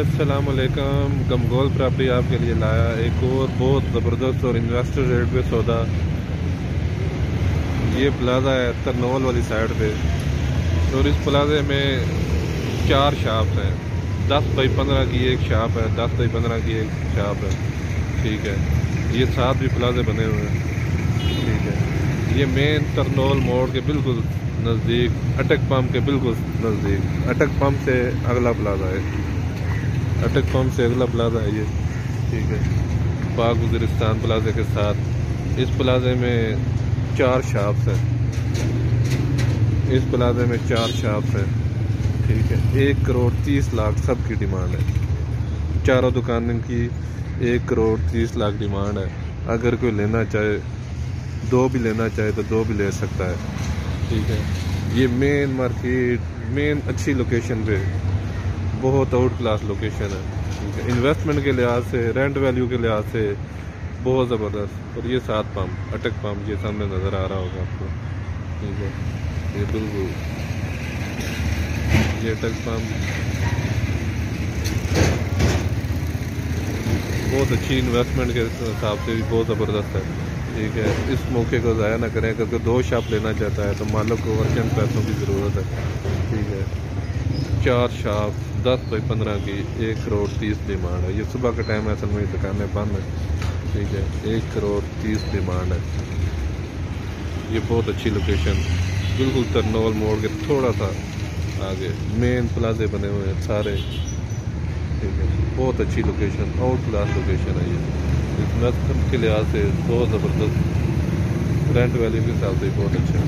अस्सलाम वालेकुम। गमगोल प्रॉपर्टी आपके लिए लाया एक और बहुत ज़बरदस्त और इन्वेस्टर रेट पे सौदा। ये प्लाजा है तरनोल वाली साइड पे और इस प्लाजे में 4 शॉप हैं। 10 बाई 15 की एक शॉप है, 10 बाई 15 की एक शॉप है। ठीक है, ये 7 भी प्लाजे बने हुए हैं। ठीक है, ये मेन तरनोल मोड़ के बिल्कुल नज़दीक, अटक पम्प के बिल्कुल नज़दीक, अटक पम्प से अगला प्लाजा है। अटक पम्प से अगला प्लाजा है ये। ठीक है, पाक वज़ीरिस्तान प्लाजे के साथ इस प्लाजे में 4 शॉप्स हैं। इस प्लाजे में 4 शॉप्स हैं। ठीक है, 1 करोड़ 30 लाख सबकी डिमांड है। चारों दुकानों की 1 करोड़ 30 लाख डिमांड है। अगर कोई लेना चाहे, 2 भी लेना चाहे तो 2 भी ले सकता है। ठीक है, ये मेन मार्केट, मेन अच्छी लोकेशन पे, बहुत आउट क्लास लोकेशन है। ठीक है, इन्वेस्टमेंट के लिहाज से, रेंट वैल्यू के लिहाज से बहुत ज़बरदस्त। और ये 7 पम्प, अटक पम्प ये सामने नज़र आ रहा होगा आपको। ठीक है, ये बिल्कुल ये अटक पम्प बहुत अच्छी इन्वेस्टमेंट के हिसाब से भी बहुत ज़बरदस्त है। ठीक है, इस मौके को ज़ाया ना करें। अगर 2 शॉप लेना चाहता है तो मालिक को अर्जेंट पैसों की ज़रूरत है। ठीक है, 4 शॉप 10 बाई 15 की 1 करोड़ 30 डिमांड है। ये सुबह का टाइम है, असल में दुकानें बंद है। ठीक है, 1 करोड़ 30 डिमांड है। ये बहुत अच्छी लोकेशन, बिल्कुल तरनोल मोड़ के थोड़ा सा आगे मेन प्लाजे बने हुए हैं सारे। ठीक है, बहुत अच्छी लोकेशन, आउट क्लास लोकेशन है ये। इन्वेस्टमेंट के लिहाज से बहुत ज़बरदस्त, रेंट वैल्यू के हिसाब से बहुत अच्छा है।